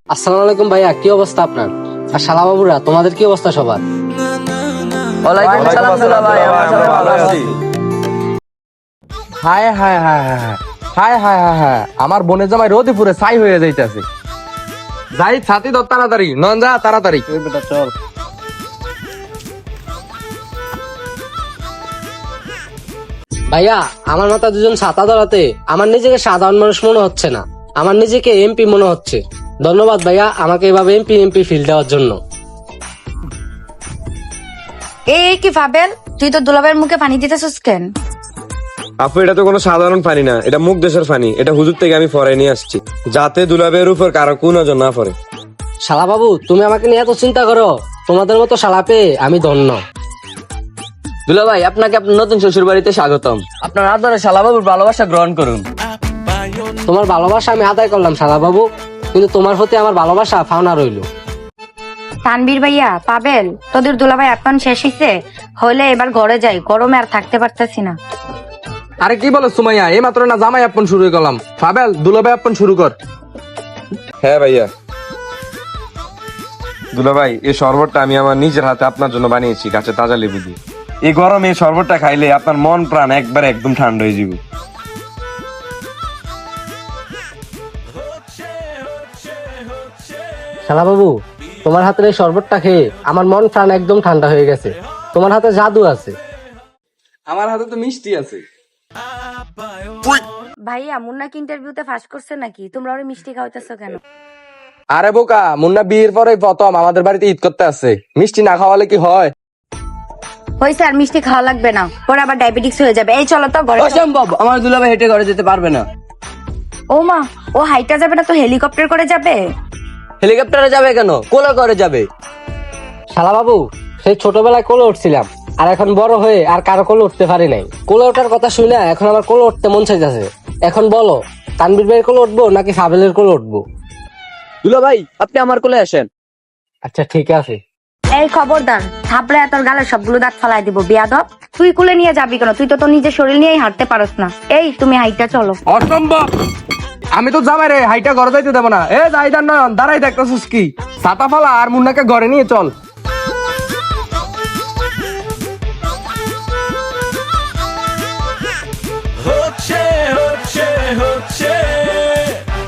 আসসালামু আলাইকুম ভাইয়া, কি অবস্থা আপনার? আর শালা বাবুরা, তোমাদের কি অবস্থা সবার? ওয়ালাইকুম সালাম দুলা ভাই, আমরা সবাই ভালো আছি। হায় হায় হায় হায় হায় হায় হায় হায় হায়, আমার বোনের জামাই রোদে পুরে ছাই হয়ে যাইতেছে। যাই ছাতি ধর তাড়াতাড়ি, নন যা তাড়াতাড়ি। চল। ভাইয়া, আমার মাথা দুজন ছাতা ধরাতে আমার নিজেকে সাধারণ মানুষ মনে হচ্ছে না, আমার নিজেকে এমপি মনে হচ্ছে। ধন্যবাদ ভাইয়া, আমাকে এভাবে এমপি এমপি ফিল দেওয়ার জন্য। এই কি ফাবেল, তুই তো দুলাভাইয়ের মুখে পানি দিতেছিস কেন? আপু, এটা তো কোনো সাধারণ পানি না, এটা মুখ দেশের পানি। এটা হুজুর থেকে আমি ফরাই নিয়ে আসছি, যাতে দুলাবের উপর কারো কোন নজর না পড়ে। শালা বাবু, তুমি আমাকে নিয়ে এত চিন্তা করো? তোমাদের মতো শালা পেয়ে আমি ধন্য। দুলা ভাই, আপনাকে আপনার নতুন শ্বশুর বাড়িতে স্বাগতম। আপনার আদরে শালাবাবুর ভালোবাসা গ্রহণ করুন। তোমার ভালোবাসা আমি আদায় করলাম শালা বাবু, কিন্তু তোমার প্রতি আমার ভালোবাসা ফাওনা রইল। তানবীর ভাইয়া, পাবেল, তোদের দুলাভাই এখন শেষ হইলে এবার ঘরে যাই, গরমে আর থাকতে পারতেছি না। আরে কি বলো সুমাইয়া, এই মাত্র না জামাই আপন শুরু করলাম। ফাবেল, দুলাভাই আপন শুরু কর। হ্যাঁ ভাইয়া। দুলাভাই, এই শরবতটা আমি আমার নিজের হাতে আপনার জন্য বানিয়েছি, গাছে তাজা লেবু দিয়ে। এই গরমে এই শরবতটা খাইলে আপনার মন প্রাণ একবারে একদম ঠান্ডা হয়ে যাবে। শালা বাবু, তোমার হাতের এই শরবতটা খেয়ে আমার মন প্রাণ একদম ঠান্ডা হয়ে গেছে। তোমার হাতে জাদু আছে। আমার হাতে তো মিষ্টি আছে। ভাইয়া, মুন্না কি ইন্টারভিউতে ফার্স্ট করছে নাকি? তোমরা ওরে মিষ্টি খাওয়াইতেছো কেন? আরে বোকা, মুন্না বিয়ের পরে প্রথম আমাদের বাড়িতে ঈদ করতে আসছে, মিষ্টি না খাওয়ালে কি হয়? হয়েছে, আর মিষ্টি খাওয়া লাগবে না, পরে আবার ডায়াবেটিক্স হয়ে যাবে। এই চলো তো ঘরে। অসম্ভব, আমার দুলা ভাই হেঁটে ঘরে যেতে পারবে না। ও মা, ও হাইটা যাবে না তো হেলিকপ্টার করে যাবে? হেলিকপ্টারে যাবে কেন, কোলা করে যাবে। শালা বাবু, সেই ছোটবেলায় কোলে উঠছিলাম, আর এখন বড় হয়ে আর কারো কোলে উঠতে পারি নাই। কোলে ওঠার কথা শুনে এখন আমার কোলে উঠতে মন চাইতেছে। এখন বলো, তানবীর ভাইয়ের কোলে উঠবো নাকি ফাবেলের কোলে উঠবো? দুলা ভাই, আপনি আমার কোলে আসেন। আচ্ছা ঠিক আছে। এই খবরদার, থাপড়ে তোর গালে সবগুলো দাঁত ফালাই দিব বিয়াদব। তুই কুলে নিয়ে যাবি কেন? তুই তো তোর নিজের শরীর নিয়েই হাঁটতে পারস না। এই তুমি হাইটা চলো। অসম্ভব, আমি তো জামাই রে হাইটা ঘরে যাইতে দেবো না। এ যাই দান না, দাঁড়াই দেখতেছিস কি? ছাতা ফালা আর মুন্নাকে ঘরে নিয়ে চল। হচ্ছে হচ্ছে হচ্ছে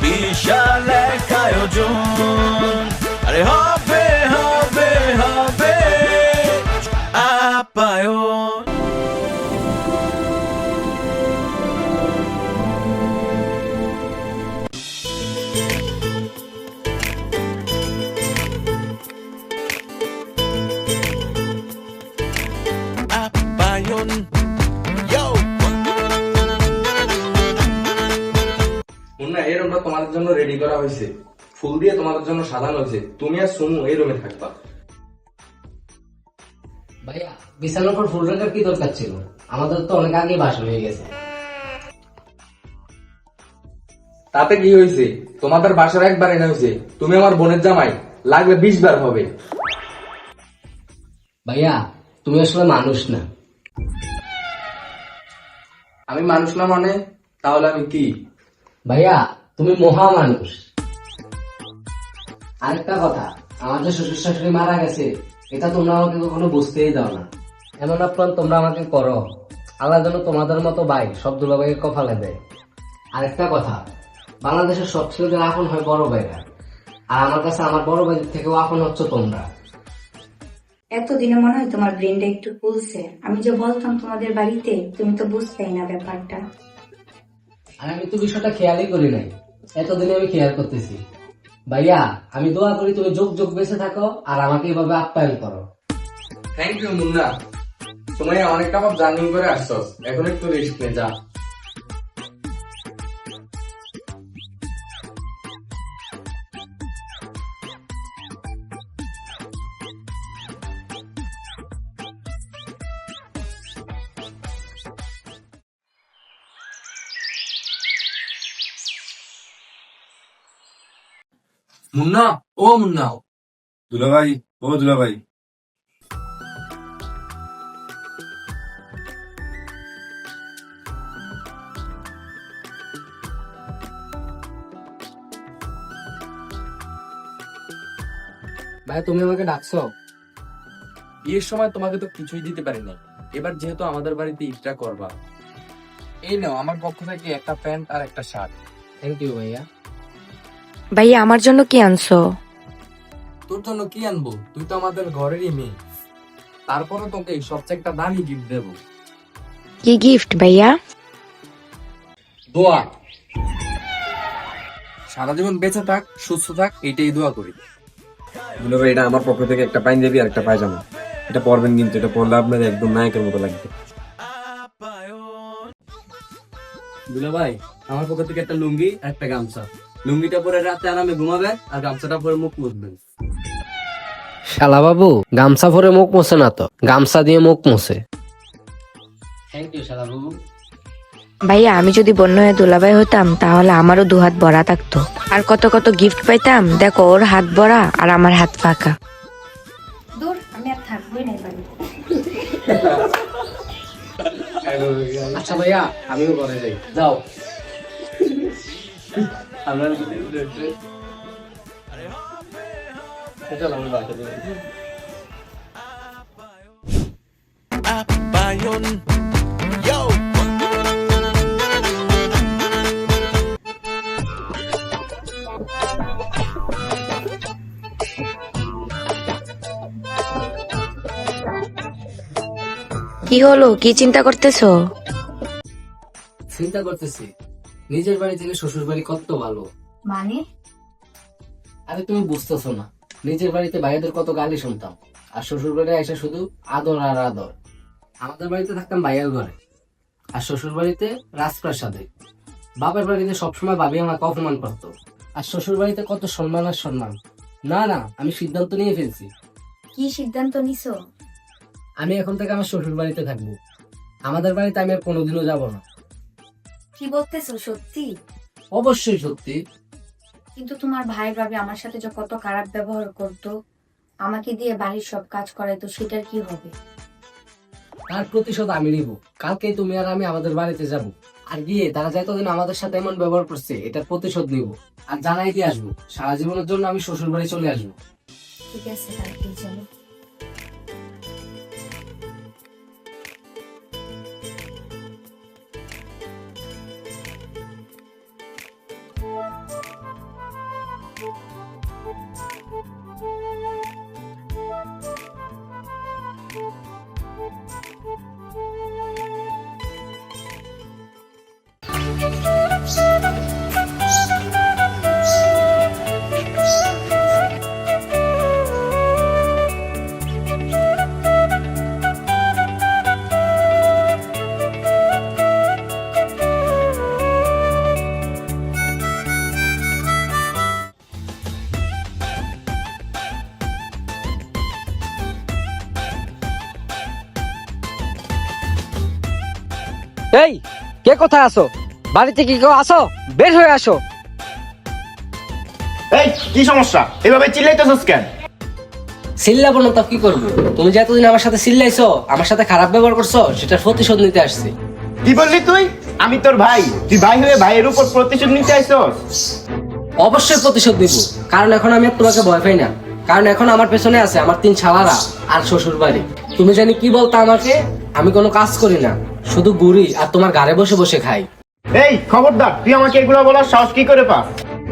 বিশাল এক আয়োজন, আরে হবে হবে হবে আপ্যায়ন। আপ্যায়ন, yo. মুন্না, এই রুমটা তোমাদের জন্য রেডি করা হয়েছে, ফুল দিয়ে তোমাদের জন্য সাজানো হয়েছে। তুমি আর সুমু এই রুমে থাকবা। ভাইয়া, বিছানার উপর ফুল রাখার কি দরকার ছিল? আমাদের তো অনেক আগে বাসা হয়ে গেছে। তাতে কি হয়েছে? তোমাদের বাসার একবার এনে হয়েছে, তুমি আমার বোনের জামাই, লাগবে 20 বার হবে। ভাইয়া, তুমি আসলে মানুষ না। আমি মানুষ না মানে? তাহলে আমি কি? ভাইয়া, তুমি মহা মানুষ। আরেকটা কথা, আমার যে শ্বশুর শাশুড়ি মারা গেছে, এটা তোমরা আমাকে কখনো বুঝতেই দাও না। এমন আপ্রাণ তোমরা আমাকে করো, আল্লাহ যেন তোমাদের মতো ভাই সব দুলাভাইকে কপালে দেয়। আরেকটা কথা, বাংলাদেশের সব ছেলেদের আপন হয় বড় ভাইরা, আর আমার কাছে আমার বড় ভাইদের থেকেও আপন হচ্ছে তোমরা। এতদিনে মনে হয় তোমার ব্রেনটা একটু খুলছে। আমি যে বলতাম তোমাদের বাড়িতে, তুমি তো বুঝতেই না ব্যাপারটা। আর আমি তো বিষয়টা খেয়ালই করি নাই, এতদিনে আমি খেয়াল করতেছি। ভাইয়া, আমি দোয়া করি তুমি যোগ যোগ বেঁচে থাকো আর আমাকে এভাবে আপ্যায়ন করো। Thank you Munna. সময় অনেকটা পথ জার্নি করে আসছস, এখন একটু রেস্ট নে যা। মুন্না, ও মুন্না। দুলাভাই, ও দুলাভাই। ভাই তুমি আমাকে ডাকছো? বিয়ের সময় তোমাকে তো কিছুই দিতে পারি না, এবার যেহেতু আমাদের বাড়িতে ইফতার করবা, এই নাও আমার পক্ষ থেকে একটা প্যান্ট আর একটা শার্ট। থ্যাংক ইউ ভাইয়া। ভাইয়া আমার জন্য কি আনছো? তোর জন্য কি আনবো, তুই তো আমাদের ঘরেরই মেয়ে, তারপরে তোকে সবচেয়ে একটা দামি গিফট দেবো। কি গিফট ভাইয়া? দোয়া। সারা জীবন বেঁচে থাক, সুস্থ থাক, এইটাই দোয়া করি। দুলা ভাই, এটা আমার পক্ষ থেকে একটা পাঞ্জাবি আর একটা পায়জামা, এটা পরবেন কিন্তু, এটা পরলে আপনার একদম নায়কের মতো লাগবে। দুলা ভাই আমার পক্ষ থেকে একটা লুঙ্গি আর একটা গামছা। লুঙ্গিটা পরে রাতে আরামে ঘুমাবেন আর গামছাটা পরে মুখ মুছবেন। শালা বাবু গামছা পরে মুখ মুছে না তো, গামছা দিয়ে মুখ মুছে। থ্যাংক ইউ শালা বাবু। ভাইয়া আমি যদি বন্য হয়ে দুলাভাই হতাম তাহলে আমারও 2 হাত ভরা থাকতো, আর কত কত গিফট পাইতাম। দেখো ওর হাত ভরা আর আমার হাত ফাঁকা। দূর, আমি আর থাকবোই না বাড়ি। আচ্ছা ভাইয়া আমিও ঘরে যাই, যাও। আমরা Apayon. Yo. কি হলো, কি চিন্তা করতেছো? চিন্তা করতেছি নিজের বাড়ি থেকে শ্বশুর বাড়ি কত ভালো। মানে আরে তুমি বুঝতেছো না, নিজের বাড়িতে ভাইয়াদের কত গালি শুনতাম, আর শ্বশুর বাড়ি এসে শুধু আদর আর আদর। আমাদের বাড়িতে থাকতাম ভাইয়ার ঘরে, আর শ্বশুর বাড়িতে রাজপ্রাসাদে। বাবার বাড়িতে সবসময় ভাবি আমাকে অপমান করতো, আর শ্বশুর বাড়িতে কত সম্মান আর সম্মান। না না, আমি সিদ্ধান্ত নিয়ে ফেলছি, কি সিদ্ধান্ত নিছো? আমি এখন থেকে আমার শ্বশুর বাড়িতে থাকবো। আমাদের বাড়িতে আমি আর কোনোদিনও যাব না। কি বলতেছো, সত্যি? অবশ্যই সত্যি। কিন্তু তোমার ভাই ভাবি আমার সাথে যে কত খারাপ ব্যবহার করতো, আমাকে দিয়ে বাড়ির সব কাজ করাইতো, সেটার কি হবে? তার প্রতিশোধ আমি নিব। কালকে তুমি আর আমি আমাদের বাড়িতে যাব, আর গিয়ে তারা যতদিন আমাদের সাথে এমন ব্যবহার করছে এটার প্রতিশোধ নিব, আর জানাই দিয়ে আসবো সারা জীবনের জন্য আমি শ্বশুর বাড়ি চলে আসবো। ঠিক আছে, কালকেই চলো। এই কে কোথায় আসো? বাড়িতে কি কেউ আসো? বের হয়ে আসো। এই কি সমস্যা, এভাবে চিল্লাইতেছস কেন? চিল্লাবো না তো কি করবো? তুমি যে এতদিন আমার সাথে চিল্লাইছো, আমার সাথে খারাপ ব্যবহার করছো, সেটার প্রতিশোধ নিতে আসছি। কি বললি তুই? আমি তোর ভাই, তুই ভাই হয়ে ভাইয়ের উপর প্রতিশোধ নিতে আইছস? অবশ্যই প্রতিশোধ নিব, কারণ এখন আমি আর তোমাকে ভয় পাই না। কারণ এখন আমার পেছনে আছে আমার 3 শালারা আর শ্বশুর বাড়ি। তুমি জানি কি বলতো আমাকে, আমি কোনো কাজ করি না, শুধু ঘুরি আর তোমার ঘরে বসে বসে খাই। এই খবরদার, তুই আমাকে এগুলো বলার সাহস কি করে পাস?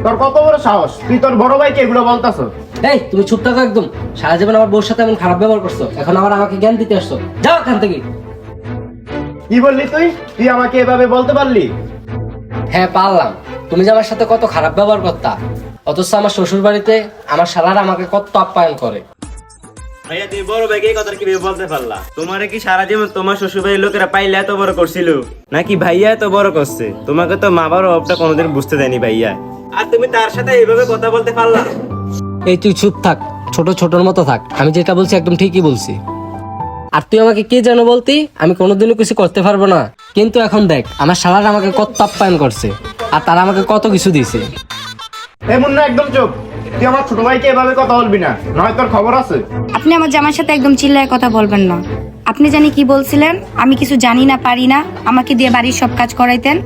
তোর কত বড় সাহস, তুই তোর বড় ভাইকে এগুলো বলতাছস? এই তুমি চুপ থাকো একদম। সারা জীবন আমার বউর সাথে এমন খারাপ ব্যবহার করছো, এখন আবার আমাকে জ্ঞান দিতে আসছো। যাও এখান থেকে। কি বললি তুই? তুই আমাকে এভাবে বলতে পারলি? হ্যাঁ পারলাম। তুমি যে আমার সাথে কত খারাপ ব্যবহার করতা, অথচ আমার শ্বশুর বাড়িতে আমার শালারা আমাকে কত আপ্যায়ন করে। ভাইয়া তুমি বড় ভাইকে এই কথা কিভাবে বলতে পারলা? তোমারে কি সারা জীবন তোমার শ্বশুর বাড়ির লোকেরা পাইলে এত বড় করছিল, নাকি ভাইয়া এত বড় করছে? তোমাকে তো মা বাবার অভাবটা কোনোদিন বুঝতে দেয়নি ভাইয়া, আর তুমি তার সাথে এইভাবে কথা বলতে পারলা? এই তুই চুপ থাক, ছোট ছোটর মতো থাক। আমি যেটা বলছি একদম ঠিকই বলছি। আর তুই আমাকে কে যেন বলতি, আমি কোনোদিনও কিছু করতে পারবো না। কিন্তু এখন দেখ আমার শালারা আমাকে কত আপ্যায়ন করছে, আর তারা আমাকে কত কিছু দিয়েছে। এমন না, একদম চুপ। তুই আমার ছোট ভাইকে এভাবে কথা বলবি না, নয় তোর খবর আছে। আপনি আমার জামার সাথে একদম চিল্লায় কথা বলবেন না। আপনি জানি কি বলছিলেন, আমি কিছু জানি না পারি না, আমাকে দিয়ে বাড়ির সব কাজ করাইতেন।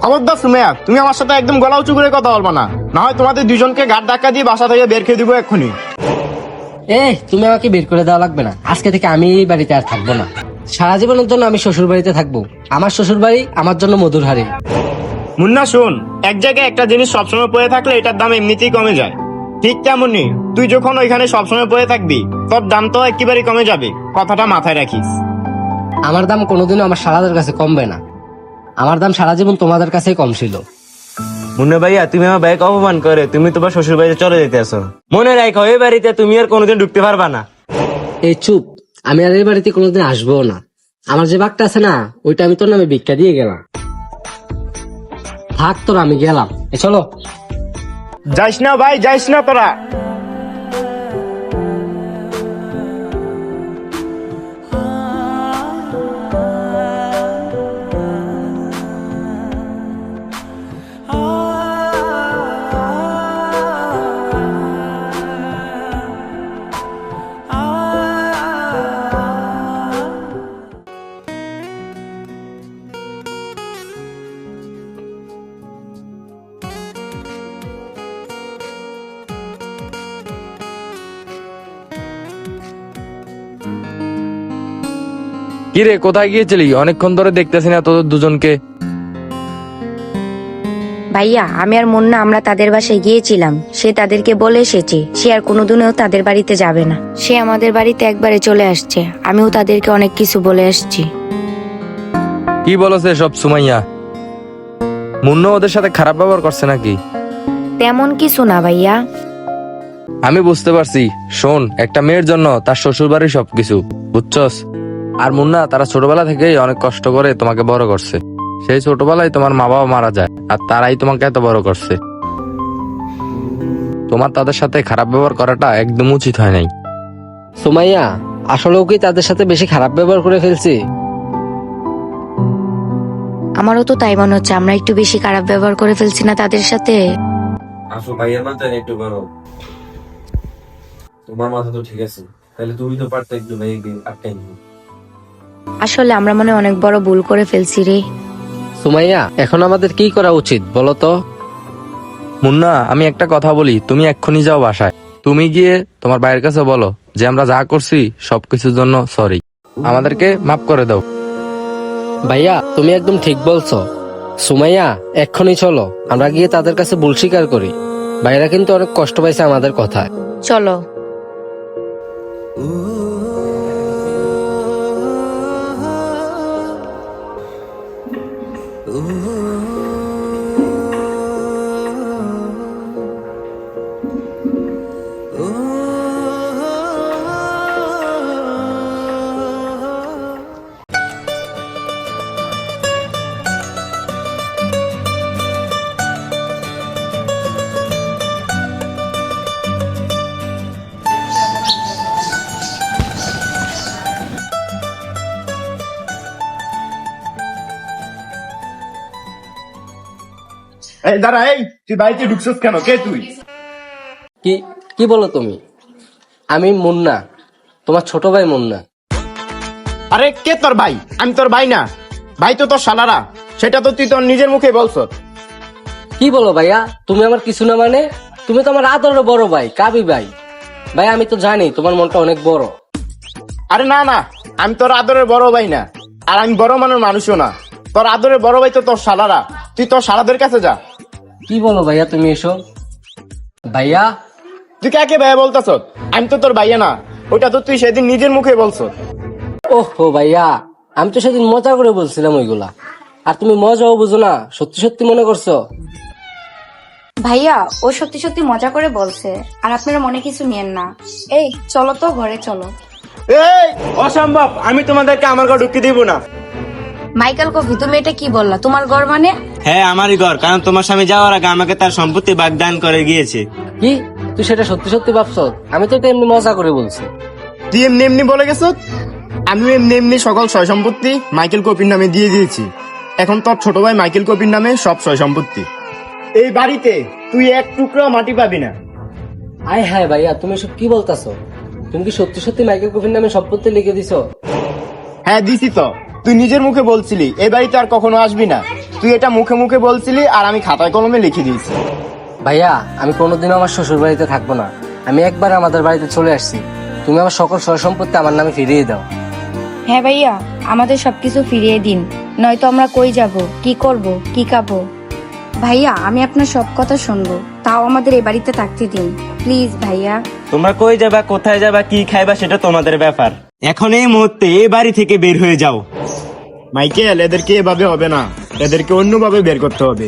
খবরদার সুমাইয়া, তুমি আমার সাথে একদম গলা উঁচু করে কথা বলবা না, না হয় তোমাদের দুজনকে গাড় ধাক্কা দিয়ে বাসা থেকে বের করে দিবো এক্ষুনি। তুমি আমাকে বের করে দেওয়া লাগবে না, আজকে থেকে আমি এই বাড়িতে আর থাকবো না। সারা জীবনের জন্য আমি শ্বশুর বাড়িতে থাকবো। আমার শ্বশুর বাড়ি আমার জন্য মধুর হাড়ি। মুন্না শোন, এক জায়গায় একটা জিনিস সবসময় পড়ে থাকলে এটার দাম এমনিতেই কমে যায়। ঠিক তেমনই তুই যখন ওইখানে সবসময় পড়ে থাকবি, তোর দাম তো একেবারে কমে যাবে, কথাটা মাথায় রাখিস। আমার দাম কোনোদিনও আমার শালাদের কাছে কমবে না। আমার দাম সারা জীবন তোমাদের কাছেই কম ছিল। মুন্না ভাইয়া, তুমি আমার ভাইকে অপমান করে তুমি তোমার শ্বশুর বাড়িতে চলে যেতে আসো। মনে রাখো, এই বাড়িতে তুমি আর কোনোদিন ঢুকতে পারবা না। এই চুপ, আমি আর এই বাড়িতে কোনোদিন আসবো না। আমার যে বাঘটা আছে না, ওইটা আমি তোর নামে ভিক্ষা দিয়ে গেলাম। থাক তোর, আমি গেলাম। চলো। যাইস না ভাই, যাইস না তোরা। কিরে, কোথায় গিয়েছিলি? অনেকক্ষণ ধরে দেখতেছি না তোদের দুজনকে। ভাইয়া, আমি আর মুন্না আমরা তাদের বাসায় গিয়েছিলাম। সে তাদেরকে বলে এসেছে সে আর কোনোদিনও তাদের বাড়িতে যাবে না। সে আমাদের বাড়িতে একবারে চলে আসছে। আমিও তাদেরকে অনেক কিছু বলে আসছি। কি বলছে সব সুমাইয়া? মুন্না ওদের সাথে খারাপ ব্যবহার করছে নাকি? তেমন কিছু না ভাইয়া। আমি বুঝতে পারছি। শোন, একটা মেয়ের জন্য তার শ্বশুর বাড়ি সবকিছু, বুঝছস? আর মুন্না, তারা ছোটবেলা থেকেই অনেক কষ্ট করে তোমাকে বড় করছে। সেই ছোটবেলায় তোমার মা বাবা মারা যায়, আর তারাই তোমাকে এত বড় করছে। তোমার তাদের সাথে খারাপ ব্যবহার করাটা একদম উচিত হয় নাই। সুমাইয়া, আসলেও কি তাদের সাথে বেশি খারাপ ব্যবহার করে ফেলছি? আমারও তো তাই মনে হচ্ছে, আমরা একটু বেশি খারাপ ব্যবহার করে ফেলছি না তাদের সাথে। আসো ভাইয়ের মাথা একটু বড়। তোমার মাথা তো ঠিক আছে, তাহলে তুমি তো পারতে একটু ভাইকে আটকাই নিও। আসলে আমরা মনে হয় অনেক বড় ভুল করে ফেলছি রে। সুমাইয়া, এখন আমাদের কি করা উচিত বলো তো? মুন্না, আমি একটা কথা বলি, তুমি এক্ষুনি যাও বাসায়। তুমি গিয়ে তোমার ভাইয়ের কাছে বলো যে আমরা যা করছি সবকিছুর জন্য সরি, আমাদেরকে মাফ করে দাও। ভাইয়া, তুমি একদম ঠিক বলছো। সুমাইয়া, এক্ষুনি চলো আমরা গিয়ে তাদের কাছে ভুল স্বীকার করি। ভাইরা কিন্তু অনেক কষ্ট পাইছে আমাদের কথায়। চলো। এই দাঁড়া, এই তুই বাড়িতে ঢুকছিস কেন? কে তুই? কি কি বলো তুমি? আমি মুন্না, তোমার ছোট ভাই মুন্না। আরে কে তোর ভাই? আমি তোর ভাই না, ভাই তো তোর শালারা। সেটা তো তুই তোর নিজের মুখে বলছ। কি বলো ভাইয়া, তুমি আমার কিছু না মানে? তুমি তো আমার আদরের বড় ভাই, কাবি ভাই। ভাই, আমি তো জানি তোমার মনটা অনেক বড়। আরে না না, আমি তোর আদরের বড় ভাই না, আর আমি বড় মানের মানুষও না। তোর আদরের বড় ভাই তো তোর শালারা। তুই তোর শালাদের কাছে যা। কি বলো ভাইয়া তুমি এসব? ভাইয়া, তুই কাকে ভাইয়া বলতেছ? আমি তো তোর ভাইয়া না, ওটা তো তুই সেদিন নিজের মুখে বলছ। ওহো ভাইয়া, আমি তো সেদিন মজা করে বলছিলাম ওইগুলা। আর তুমি মজাও বুঝো না, সত্যি সত্যি মনে করছো? ভাইয়া, ও সত্যি সত্যি মজা করে বলছে, আর আপনারা মনে কিছু নিয়েন না। এই চলো তো, ঘরে চলো। এই অসম্ভব, আমি তোমাদেরকে আমার ঘর ঢুকতে দিব না। মাইকেল কফি, তুমি এটা কি বললা? তোমার ঘর মানে? হ্যাঁ, আমারই ঘর, কারণ তোমার স্বামী যাওয়ার আগে আমাকে তার সম্পত্তি বাগদান করে গিয়েছে। কি তুই সেটা সত্যি সত্যি ভাবছ? আমি তো এটা এমনি মজা করে বলছি। তুই এমনি এমনি বলে গেছ? আমিও এমনি এমনি সকল সয় সম্পত্তি মাইকেল কপির নামে দিয়ে দিয়েছি। এখন তোর ছোট ভাই মাইকেল কপির নামে সব সয় সম্পত্তি। এই বাড়িতে তুই এক টুকরো মাটি পাবি না। আয় হায় ভাইয়া, তুমি এসব কি বলতাছো? তুমি কি সত্যি সত্যি মাইকেল কফির নামে সম্পত্তি লিখে দিছো? হ্যাঁ দিছি তো, তুই নিজের মুখে বলছিলি এই বাড়িতে আর কখনো আসবি না। তুই তুই এটা মুখে মুখে বলছিলি আর আমি খাতায় কলমে লিখে দিয়েছি। ভাইয়া আমি কোনোদিনও আমার শ্বশুর বাড়িতে থাকবো না। আমি একবার আমাদের বাড়িতে চলে আসছি, তুমি আমার সকল সয় সম্পত্তি আমার নামে ফিরিয়ে দাও। হ্যাঁ ভাইয়া, আমাদের সবকিছু ফিরিয়ে দিন, নয়তো আমরা কই যাব, কি করব, কি খাবো। ভাইয়া আমি আপনার সব কথা শুনবো, তাও আমাদের এই বাড়িতে থাকতে দিন প্লিজ ভাইয়া। তোমরা কই যাবা, কোথায় যাবা, কি খাইবা সেটা তোমাদের ব্যাপার। এখন এই মুহূর্তে এই বাড়ি থেকে বের হয়ে যাও। মাইকেল, এদেরকে এভাবে হবে না, এদেরকে অন্যভাবে বের করতে হবে।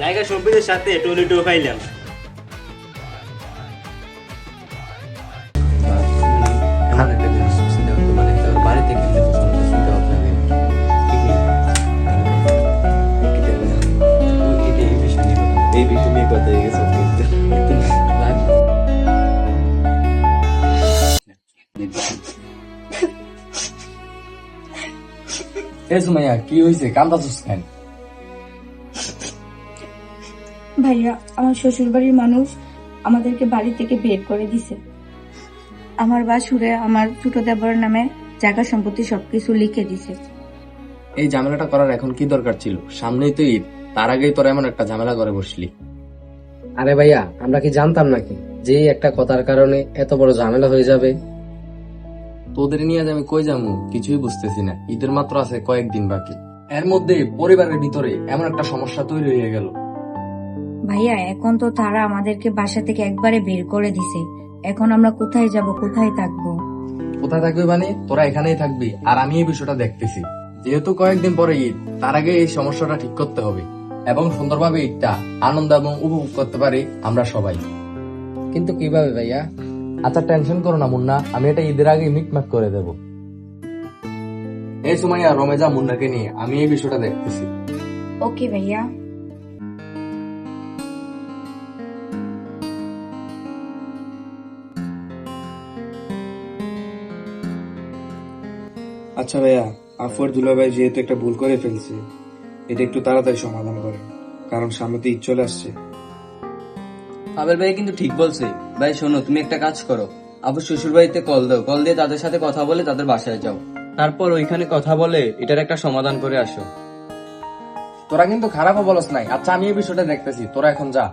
জায়গা সম্পত্তির সাথে টলিটো পাইলাম। এ সুমাইয়া, কি হয়েছে? কান্দাছিস কেন? ভাইয়া আমার শ্বশুর বাড়ির মানুষ আমাদেরকে বাড়ি থেকে বের করে দিছে। আমার বাসুরে আমার ছোট দেবরের নামে জায়গা সম্পত্তি সবকিছু লিখে দিছে। এই ঝামেলাটা করার এখন কি দরকার ছিল? সামনেই তো ঈদ, তার আগেই তোরা এমন একটা ঝামেলা করে বসলি। আরে ভাইয়া, আমরা কি জানতাম নাকি যে এই একটা কথার কারণে এত বড় ঝামেলা হয়ে যাবে? তোদের নিয়ে আজ আমি কই যাবো কিছুই বুঝতেছি না। ঈদের মাত্র আছে কয়েকদিন বাকি, এর মধ্যে পরিবারের ভিতরে এমন একটা সমস্যা তৈরি হয়ে গেল। ভাইয়া এখন তো তারা আমাদেরকে বাসা থেকে একবারে বের করে দিছে, এখন আমরা কোথায় যাব, কোথায় থাকবো? কোথায় থাকবি মানে? তোরা এখানেই থাকবি, আর আমি এই বিষয়টা দেখতেছি। যেহেতু কয়েকদিন পরে ঈদ, তার আগে এই সমস্যাটা ঠিক করতে হবে এবং সুন্দরভাবে ঈদটা আনন্দ এবং উপভোগ করতে পারি আমরা সবাই। কিন্তু কিভাবে ভাইয়া? আচ্ছা টেনশন করো না মুন্না, আমি এটা ঈদের আগে মিটমাট করে দেব। এই সুমাইয়া, রমেজা মুন্নাকে নিয়ে আমি এই বিষয়টা দেখতেছি। ওকে ভাইয়া। আচ্ছা ভাইয়া, আফর দুলাভাই যেহেতু একটা ভুল করে ফেলছে, এটা একটু তাড়াতাড়ি সমাধান করেন, কারণ সামনে তো ঈদ চলে আসছে। আবেল ভাই কিন্তু ঠিক বলছে। ভাই শোনো, তুমি একটা কাজ করো, আবু শ্বশুর বাড়িতে কল দাও, কল দিয়ে তাদের সাথে কথা বলে তাদের বাসায় যাও, তারপর ওইখানে কথা বলে এটার একটা সমাধান করে আসো। তোরা কিন্তু খারাপও বলস নাই। আচ্ছা আমি এই বিষয়টা দেখতেছি, তোরা এখন যা।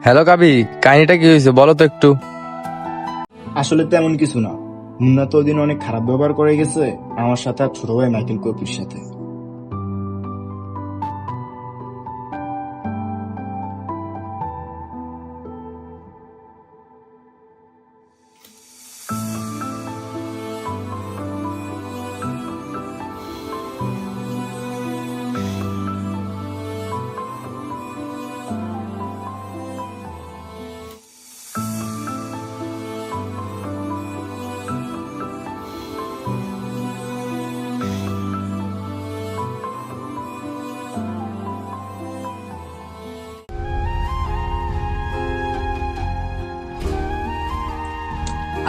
হ্যালো কাবি, কাহিনীটা কি হয়েছে বলো তো একটু। আসলে তেমন কিছু না, মুন্না তো ওদিন অনেক খারাপ ব্যবহার করে গেছে আমার সাথে আর ছোট ভাই মাইকেল কপির সাথে।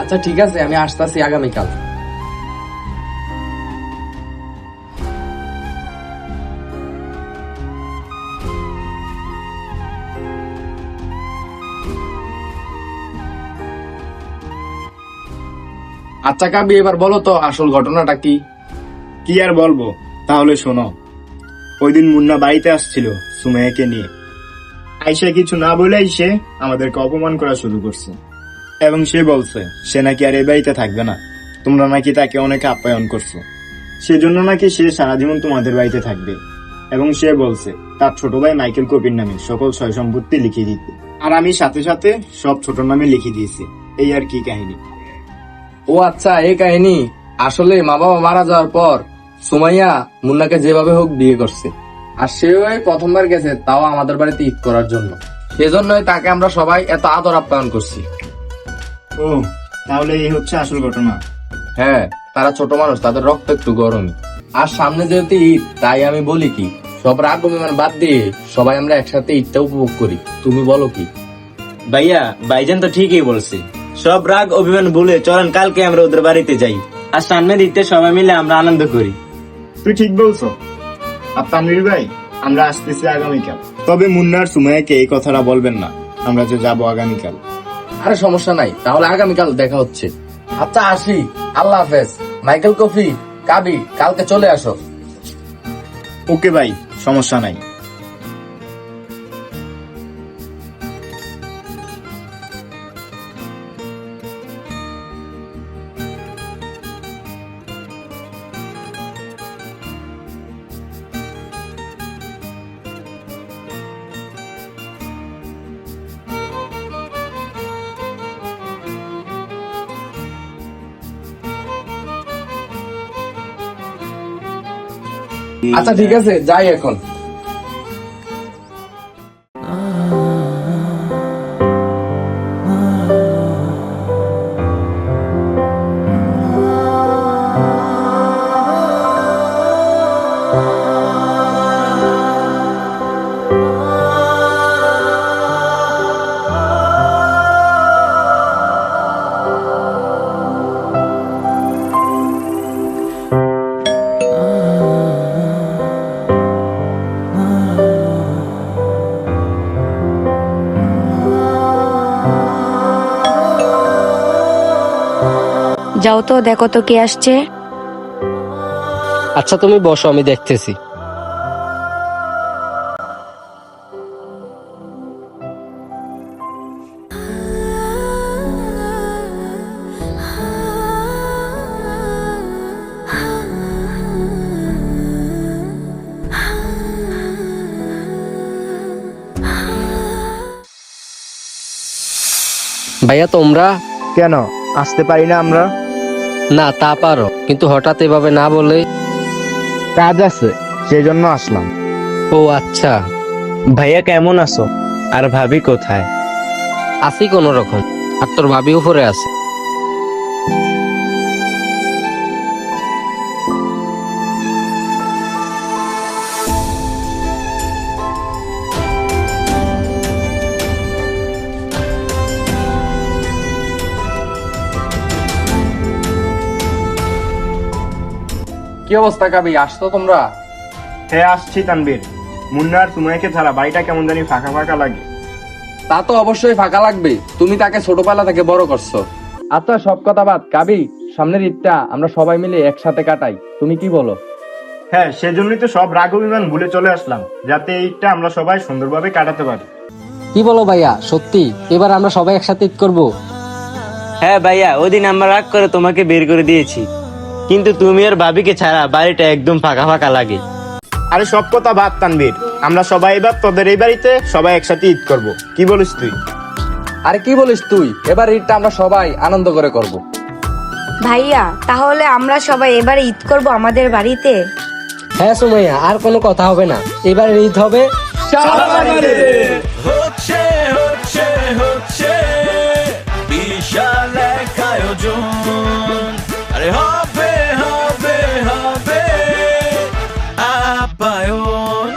আচ্ছা ঠিক আছে, আমি আসতেছি আগামীকাল। আচ্ছা কাবি, এবার বলো তো আসল ঘটনাটা কি? কি আর বলবো, তাহলে শোনো। ওই দিন মুন্না বাড়িতে আসছিল সুমাইয়াকে নিয়ে। আইসা কিছু না বলেই সে আমাদেরকে অপমান করা শুরু করছে এবং সে বলছে সে নাকি আর এই বাড়িতে থাকবে না, তোমরা নাকি তাকে অনেক আপ্যায়ন করছো, সেজন্য নাকি সে সারা জীবন তোমাদের বাড়িতে থাকবে। এবং সে বলছে তার ছোট ভাই মাইকেল কপির নামে সকল সয় সম্পত্তি লিখে দিতে, আর আমি সাথে সাথে সব ছোট নামে লিখে দিয়েছি। এই আর কি কাহিনী। ও আচ্ছা, এই কাহিনী। আসলে মা বাবা মারা যাওয়ার পর সুমাইয়া মুন্নাকে যেভাবে হোক বিয়ে করছে, আর সেও এই প্রথমবার গেছে, তাও আমাদের বাড়িতে ঈদ করার জন্য। সেজন্যই তাকে আমরা সবাই এত আদর আপ্যায়ন করছি। ও, তাহলে এই হচ্ছে আসল ঘটনা। হ্যাঁ, তারা ছোট মানুষ, তাদের রক্ত একটু গরম। আর সামনে যেহেতু ঈদ, তাই আমি বলি কি সব রাগ অভিমান বাদ দিয়ে সবাই আমরা একসাথে ঈদটা উপভোগ করি, তুমি বলো কি? ভাইয়া ভাইজান তো ঠিকই বলছে, সব রাগ অভিমান ভুলে চলেন কালকে আমরা ওদের বাড়িতে যাই, আর সামনের ঈদে সবাই মিলে আমরা আনন্দ করি। তুই ঠিক বলছো। আর তানভীর ভাই, আমরা আসতেছি আগামীকাল, তবে মুন্নার সুমাইয়াকে এই কথাটা বলবেন না আমরা যে যাবো আগামীকাল। আরে সমস্যা নাই, তাহলে আগামীকাল দেখা হচ্ছে। আচ্ছা আসি, আল্লাহ হাফেজ। মাইকেল কফি, কাবি, কালকে চলে আসো। ওকে ভাই, সমস্যা নাই। আচ্ছা ঠিক আছে, যাই এখন। যাও তো, দেখো তো কে আসছে। আচ্ছা তুমি বসো, আমি দেখতেছি। ভাইয়া তোমরা? কেন আসতে পারি না আমরা? না তা পারো, কিন্তু হঠাৎ এভাবে না বলে। কাজ আছে, সেই জন্য আসলাম। ও আচ্ছা। ভাইয়া কেমন আছো? আর ভাবি কোথায়? আছি কোন রকম। আর তোর ভাবি উপরে আছে। কি অবস্থা কাবি, আসতো তোমরা? হ্যাঁ আসছি তানভীর। মুন্না আর সুমাইয়াকে ছাড়া বাড়িটা কেমন জানি ফাঁকা ফাঁকা লাগে। তা তো অবশ্যই ফাঁকা লাগবে, তুমি তাকে ছোটবেলা থেকে বড় করছো। আচ্ছা সব কথা বাদ, কাবি সামনের ঈদটা আমরা সবাই মিলে একসাথে কাটাই, তুমি কি বলো? হ্যাঁ, সেজন্যই তো সব রাগ অভিমান ভুলে চলে আসলাম, যাতে এইটা আমরা সবাই সুন্দরভাবে কাটাতে পারি। কি বলো ভাইয়া, সত্যি এবার আমরা সবাই একসাথে ঈদ করবো? হ্যাঁ ভাইয়া, ওই দিন আমরা রাগ করে তোমাকে বের করে দিয়েছি, কিন্তু তুমি আর ভাবিকে ছাড়া বাড়িটা একদম ফাঁকা ফাঁকা লাগে। আরে সব কথা বাদ তানভীর, আমরা সবাই এবার তোদের এই বাড়িতে সবাই একসাথে ঈদ করব, কি বলিস তুই? আরে কি বলিস তুই, এবার ঈদটা আমরা সবাই আনন্দ করে করব। ভাইয়া তাহলে আমরা সবাই এবারে ঈদ করব আমাদের বাড়িতে। হ্যাঁ সুমাইয়া, আর কোনো কথা হবে না, এবার ঈদ হবে হচ্ছে হচ্ছে হচ্ছে বিশাল এক আয়োজন, আরে